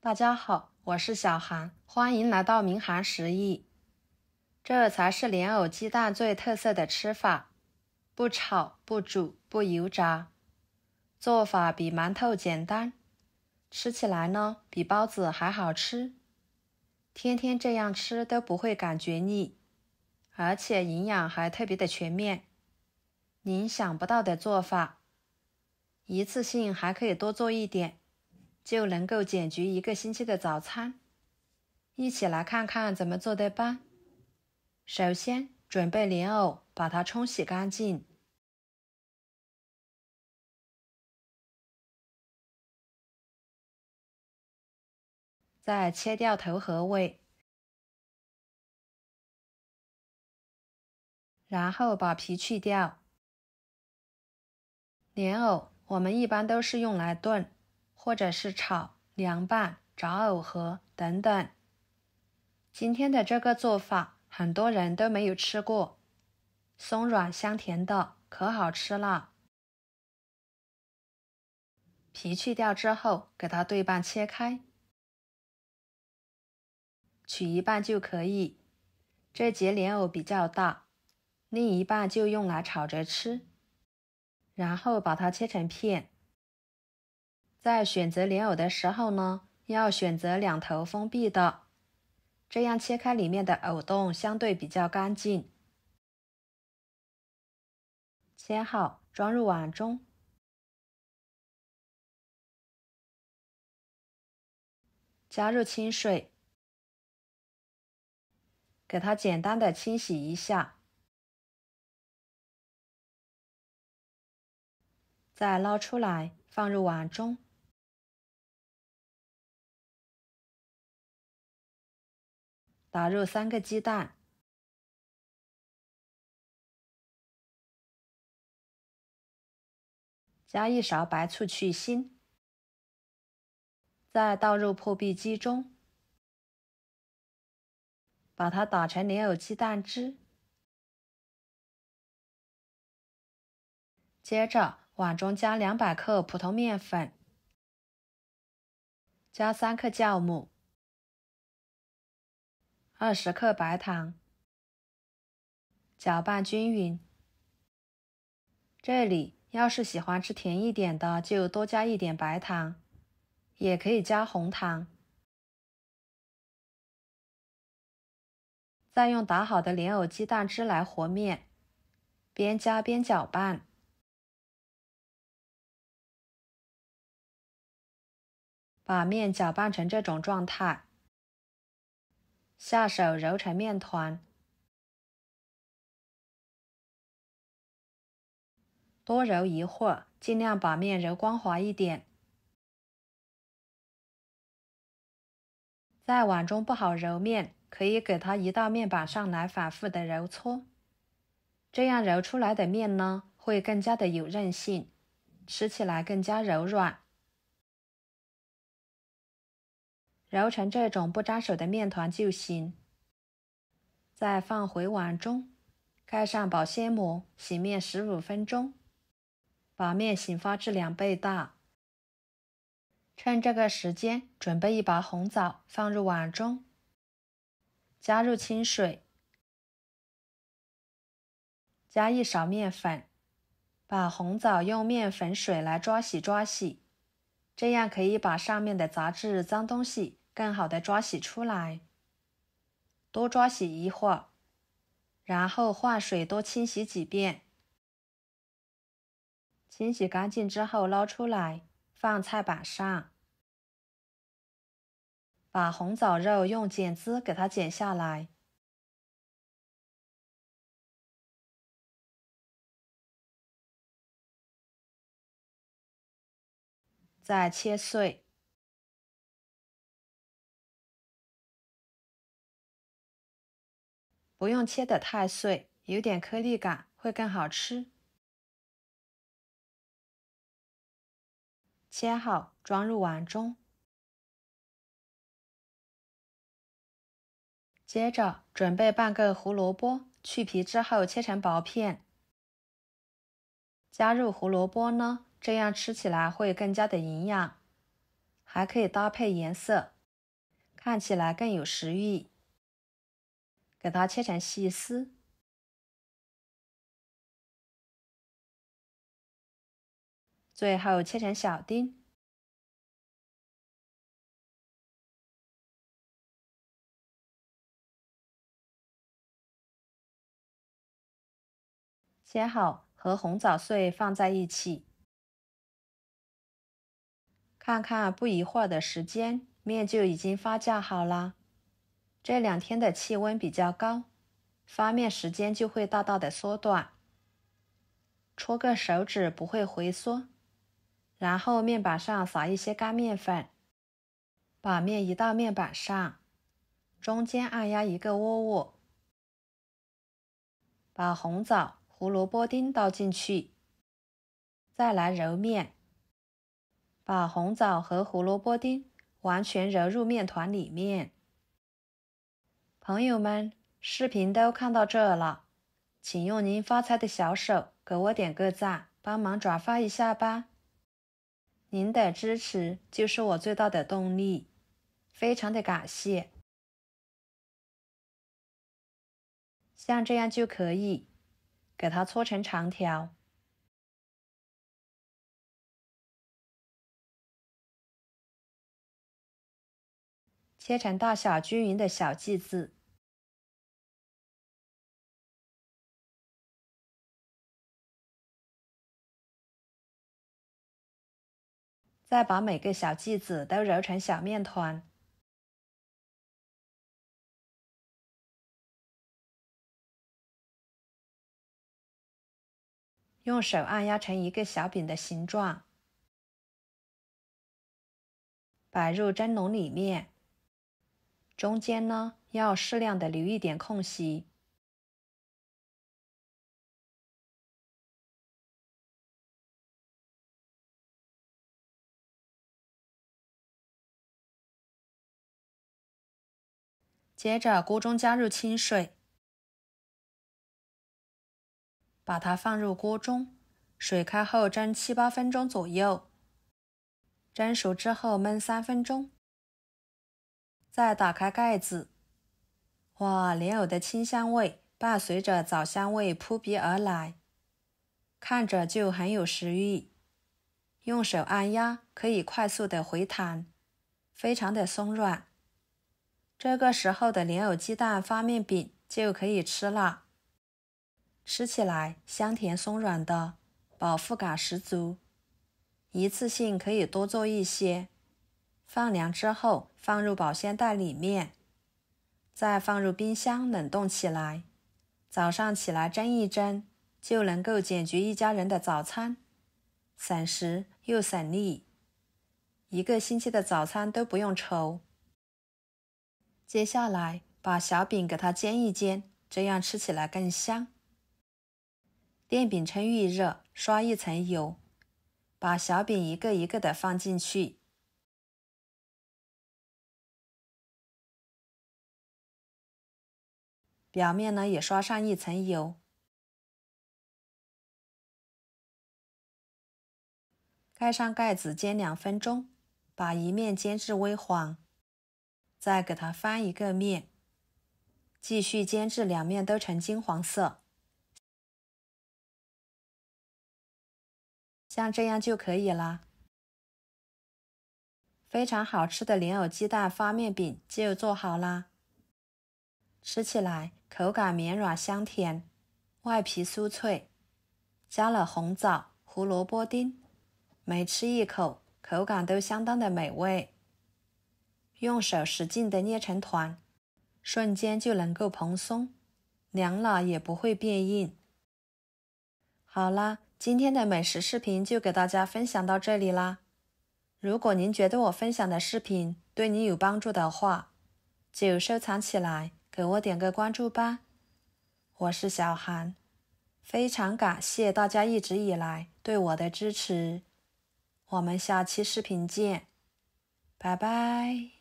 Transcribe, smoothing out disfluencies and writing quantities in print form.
大家好，我是小韩，欢迎来到明涵食艺。这才是莲藕鸡蛋最特色的吃法，不炒、不煮、不油炸，做法比馒头简单，吃起来呢比包子还好吃。天天这样吃都不会感觉腻，而且营养还特别的全面。您想不到的做法，一次性还可以多做一点，就能够解决一个星期的早餐。一起来看看怎么做的吧。首先准备莲藕，把它冲洗干净，再切掉头和尾，然后把皮去掉。莲藕我们一般都是用来炖，或者是炒、凉拌、炸藕盒等等。今天的这个做法很多人都没有吃过，松软香甜的，可好吃了。皮去掉之后，给它对半切开，取一半就可以。这节莲藕比较大，另一半就用来炒着吃。然后把它切成片。在选择莲藕的时候呢，要选择两头封闭的，这样切开里面的藕洞相对比较干净。切好，装入碗中，加入清水，给它简单的清洗一下，再捞出来放入碗中，打入3个鸡蛋，加1勺白醋去腥，再倒入破壁机中，把它打成莲藕鸡蛋汁。接着碗中加200克普通面粉，加3克酵母，20克白糖，搅拌均匀。这里要是喜欢吃甜一点的，就多加一点白糖，也可以加红糖。再用打好的莲藕鸡蛋汁来和面，边加边搅拌。把面搅拌成这种状态，下手揉成面团，多揉一会儿，尽量把面揉光滑一点。在碗中不好揉面，可以给它移到面板上来反复的揉搓，这样揉出来的面呢，会更加的有韧性，吃起来更加柔软。揉成这种不粘手的面团就行。再放回碗中，盖上保鲜膜，醒面15分钟，把面醒发至2倍大。趁这个时间，准备一把红枣放入碗中，加入清水，加1勺面粉，把红枣用面粉水来抓洗抓洗，这样可以把上面的杂质脏东西更好的抓洗出来。多抓洗一会儿，然后换水多清洗几遍。清洗干净之后捞出来，放菜板上。把红枣肉用剪子给它剪下来，再切碎。不用切得太碎，有点颗粒感会更好吃。切好，装入碗中。接着准备半个胡萝卜，去皮之后切成薄片。加入胡萝卜呢，这样吃起来会更加的营养。还可以搭配颜色，看起来更有食欲。给它切成细丝，最后切成小丁。切好和红枣碎放在一起，看看不一会儿的时间，面就已经发酵好了。这2天的气温比较高，发面时间就会大大的缩短。戳个手指不会回缩，然后面板上撒一些干面粉，把面移到面板上，中间按压一个窝窝，把红枣、胡萝卜丁倒进去，再来揉面，把红枣和胡萝卜丁完全揉入面团里面。朋友们，视频都看到这了，请用您发财的小手给我点个赞，帮忙转发一下吧。您的支持就是我最大的动力，非常的感谢。像这样就可以，给它搓成长条，切成大小均匀的小剂子。再把每个小剂子都揉成小面团，用手按压成一个小饼的形状，摆入蒸笼里面，中间呢要适量的留一点空隙。接着锅中加入清水，把它放入锅中，水开后蒸7、8分钟左右，蒸熟之后焖3分钟，再打开盖子。哇，莲藕的清香味伴随着枣香味扑鼻而来，看着就很有食欲。用手按压可以快速的回弹，非常的松软。这个时候的莲藕鸡蛋发面饼就可以吃了，吃起来香甜松软的，饱腹感十足。一次性可以多做一些，放凉之后放入保鲜袋里面，再放入冰箱冷冻起来。早上起来蒸一蒸，就能够解决一家人的早餐，省时又省力，1个星期的早餐都不用愁。接下来把小饼给它煎一煎，这样吃起来更香。电饼趁预热，刷一层油，把小饼一个一个的放进去，表面呢也刷上一层油，盖上盖子煎2分钟，把一面煎至微黄，再给它翻一个面，继续煎至2面都呈金黄色，像这样就可以了。非常好吃的莲藕鸡蛋发面饼就做好啦，吃起来口感绵软香甜，外皮酥脆，加了红枣、胡萝卜丁，每吃一口口感都相当的美味。用手使劲的捏成团，瞬间就能够蓬松，凉了也不会变硬。好啦，今天的美食视频就给大家分享到这里啦。如果您觉得我分享的视频对你有帮助的话，就收藏起来，给我点个关注吧。我是小韩，非常感谢大家一直以来对我的支持。我们下期视频见，拜拜。